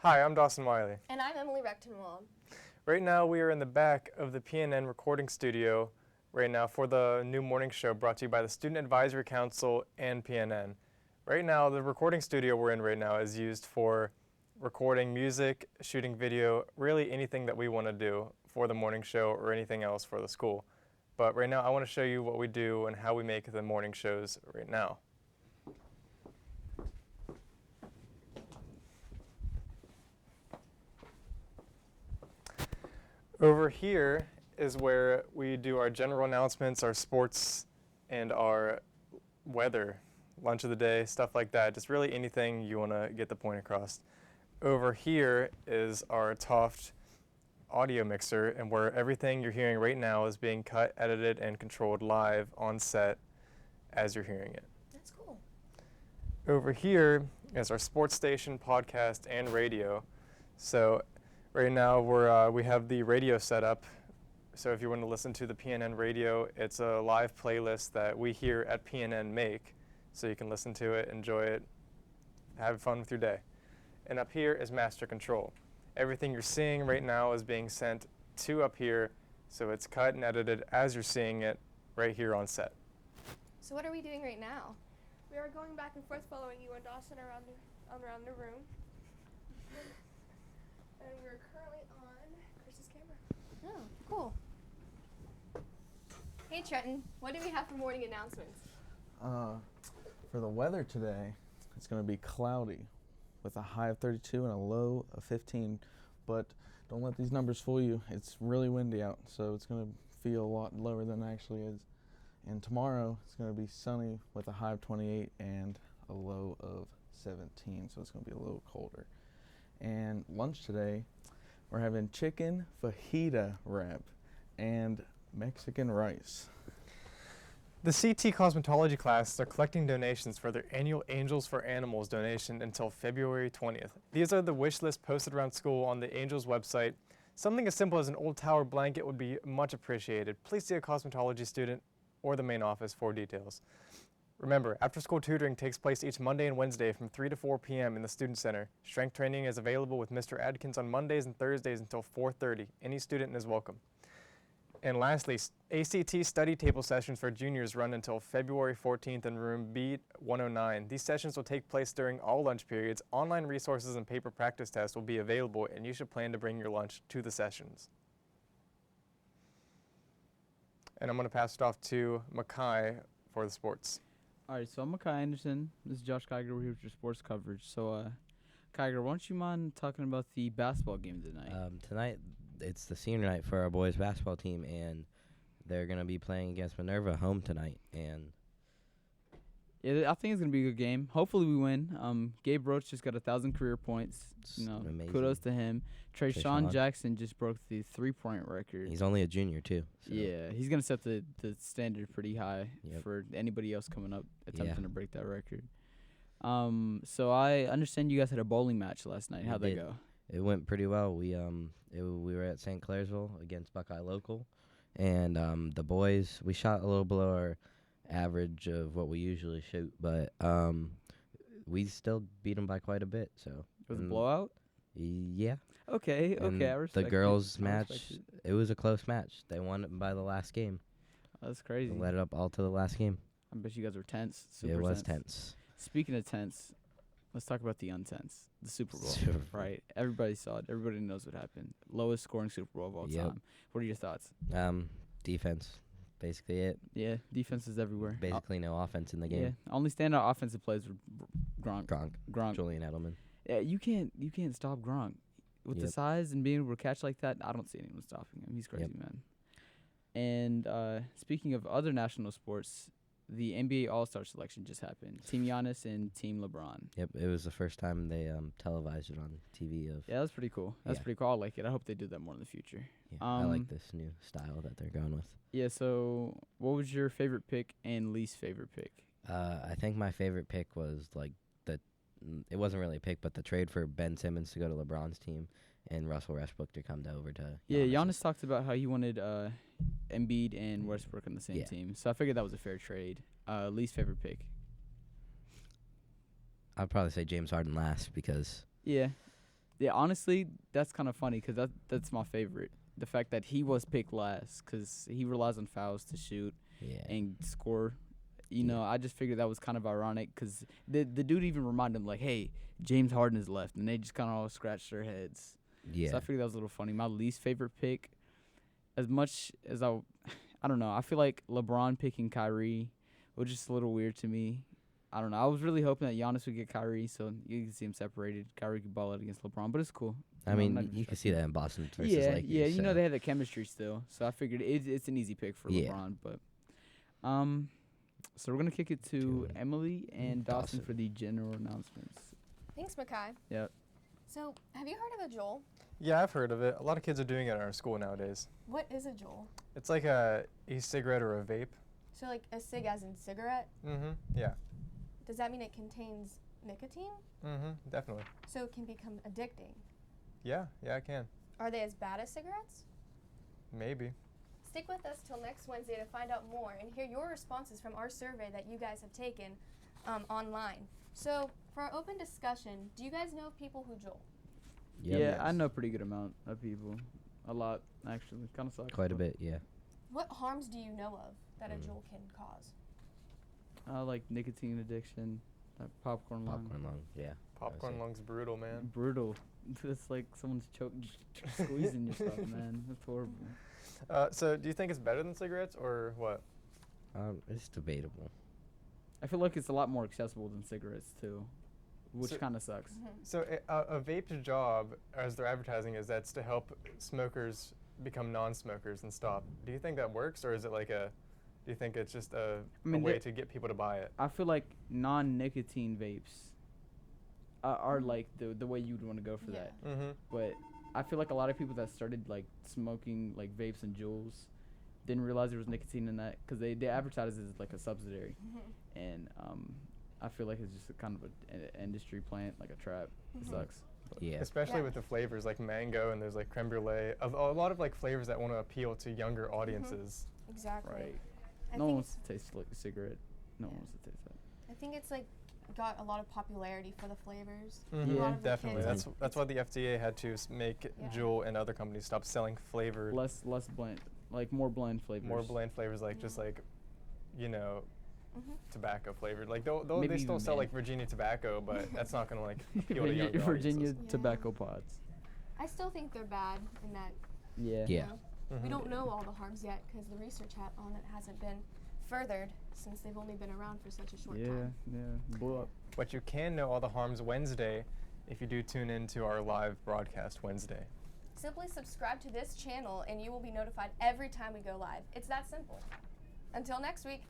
Hi, I'm Dawson Wiley. And I'm Emily Rechtenwald. Right now we are in the back of the PNN recording studio right now for the new morning show brought to you by the Student Advisory Council and PNN. Right now, the recording studio we're in right now is used for recording music, shooting video, really anything that we want to do for the morning show or anything else for the school. But right now I want to show you what we do and how we make the morning shows right now. Over here is where we do our general announcements, our sports, and our weather, lunch of the day, stuff like that. Just really anything you want to get the point across. Over here is our Toft audio mixer, and where everything you're hearing right now is being cut, edited, and controlled live on set as you're hearing it. That's cool. Over here is our sports station, podcast, and radio. So right now we have the radio set up. So if you want to listen to the PNN radio, it's a live playlist that we here at PNN make. So you can listen to it, enjoy it, have fun with your day. And up here is master control. Everything you're seeing right now is being sent to up here, so it's cut and edited as you're seeing it right here on set. So what are we doing right now? We are going back and forth following you and Dawson around the room. And we're currently on Chris's camera. Oh, cool. Hey Trenton, what do we have for morning announcements? For the weather today, it's going to be cloudy with a high of 32 and a low of 15. But don't let these numbers fool you. It's really windy out, so it's going to feel a lot lower than it actually is. And tomorrow, it's going to be sunny with a high of 28 and a low of 17, so it's going to be a little colder. And lunch today, we're having chicken fajita wrap and Mexican rice. The CT cosmetology classes are collecting donations for their annual Angels for Animals donation until February 20th. These are the wish lists posted around school on the Angels website. Something as simple as an old towel blanket would be much appreciated. Please see a cosmetology student or the main office for details. Remember, after-school tutoring takes place each Monday and Wednesday from 3 to 4 p.m. in the Student Center. Strength training is available with Mr. Adkins on Mondays and Thursdays until 4:30. Any student is welcome. And lastly, ACT study table sessions for juniors run until February 14th in room B109. These sessions will take place during all lunch periods. Online resources and paper practice tests will be available, and you should plan to bring your lunch to the sessions. And I'm going to pass it off to Makai for the sports. All right, so I'm Makai Anderson. This is Josh Kiger. We're here with your sports coverage. So, Kiger, why don't you mind talking about the basketball game tonight? Tonight, it's the senior night for our boys basketball team, and they're going to be playing against Minerva home tonight. And yeah, I think it's going to be a good game. Hopefully we win. Gabe Roach just got 1,000 career points. amazing. Kudos to him. Trayshawn Jackson just broke the three-point record. He's only a junior, too. So. Yeah, he's going to set the standard pretty high for anybody else coming up attempting to break that record. So I understand you guys had a bowling match last night. How'd that go? It went pretty well. We were at St. Clairsville against Buckeye Local, and the boys, we shot a little below our average of what we usually shoot, but we still beat them by quite a bit. So It was a blowout? Yeah. Okay, And I respect the girls' it. match, it was a close match. They won it by the last game. That's crazy. They led it up all to the last game. I bet you guys were tense. It was tense. Speaking of tense, let's talk about the untense. The Super Bowl, right? Everybody saw it. Everybody knows what happened. Lowest scoring Super Bowl of all time. What are your thoughts? Defense, basically it. Yeah, defense is everywhere. Basically no offense in the game. Yeah, only standout offensive plays were Gronk. Julian Edelman. Yeah, you can't stop Gronk. With the size and being able to catch like that, I don't see anyone stopping him. He's crazy, man. And speaking of other national sports, the NBA All-Star selection just happened. Team Giannis and Team LeBron. Yep, it was the first time they televised it on TV. Yeah, that's pretty cool. That's pretty cool. I like it. I hope they do that more in the future. Yeah, I like this new style that they're going with. Yeah, so what was your favorite pick and least favorite pick? I think my favorite pick was it wasn't really a pick, but the trade for Ben Simmons to go to LeBron's team and Russell Westbrook to come over to Giannis. Yeah, Giannis talked about how he wanted Embiid and Westbrook on the same team. So I figured that was a fair trade. Least favorite pick? I'd probably say James Harden last because Yeah. Yeah, honestly, that's kind of funny because that's my favorite. The fact that he was picked last because he relies on fouls to shoot Yeah. and score. You know, I just figured that was kind of ironic because the dude even reminded him like, "Hey, James Harden is left," and they just kind of all scratched their heads. Yeah. So I figured that was a little funny. My least favorite pick, as much as I don't know. I feel like LeBron picking Kyrie was just a little weird to me. I don't know. I was really hoping that Giannis would get Kyrie so you can see him separated. Kyrie could ball out against LeBron, but it's cool. I You know, I'm mean, not even you can stressed. see that in Boston versus Yeah, Lakers. yeah. You know so. they have the chemistry still, so I figured it's an easy pick for Yeah. LeBron. But so we're gonna kick it to To Emily and Dawson Dawson. for the general announcements. Thanks, Makai. Yep. So, have you heard of a Joel? Yeah, I've heard of it. A lot of kids are doing it in our school nowadays. What is a Joel? It's like a e-cigarette or a vape. So, like a cig as in cigarette? Mm-hmm. Yeah. Does that mean it contains nicotine? Mm-hmm. Definitely. So it can become addicting. Yeah. Yeah, I can. Are they as bad as cigarettes? Maybe. Stick with us till next Wednesday to find out more and hear your responses from our survey that you guys have taken online. So, for our open discussion, do you guys know people who Joel? Yep. Yeah, I know a pretty good amount of people. A lot, actually. Kind of sucks. Quite a but, bit, yeah. What harms do you know of that a Mm. Joel can cause? Like nicotine addiction, popcorn lung. Popcorn lung, yeah. Popcorn say. lung's brutal, man. Brutal. It's like someone's squeezing your stuff, man. That's horrible. So do you think it's better than cigarettes or what? It's debatable. I feel like it's a lot more accessible than cigarettes too, which So- kind of sucks. So a vape's job, as they're advertising, is that's to help smokers become non-smokers and stop. Do you think that works, or is it like do you think it's just a mean, way the- to get people to buy it? I feel like non-nicotine vapes are like the way you'd want to go for Yeah. that. Mm-hmm. But I feel like a lot of people that started like smoking like vapes and Juuls didn't realize there was nicotine in that because they advertise it as like a subsidiary, and I feel like it's just a kind of an industry plant, like a trap. It sucks. But Yeah. Especially Yeah. with the flavors like mango and there's like creme brulee, a lot of like flavors that want to appeal to younger audiences. Exactly. Right. I No one think wants to taste like a cigarette. No one Yeah. wants to taste that. I think it's like got a lot of popularity for the flavors. Mhm. Yeah. A lot of the Definitely. kids, That's why the FDA had to make Yeah. Juul and other companies stop selling flavored, Less blend, like more blend flavors. more bland flavors like just like, you know, Mhm. tobacco flavored. Like they Maybe still even sell man. like Virginia tobacco, but that's not gonna like appeal to Virginia, younger Virginia audiences. tobacco pods. I still think they're bad in that Yeah. Yeah. we Mhm. don't know all the harms yet because the research on it hasn't been furthered since they've only been around for such a short Yeah. time. Yeah. Blew up. But you can know all the harms Wednesday if you do tune in to our live broadcast Wednesday. Simply subscribe to this channel and you will be notified every time we go live. It's that simple. Until next week.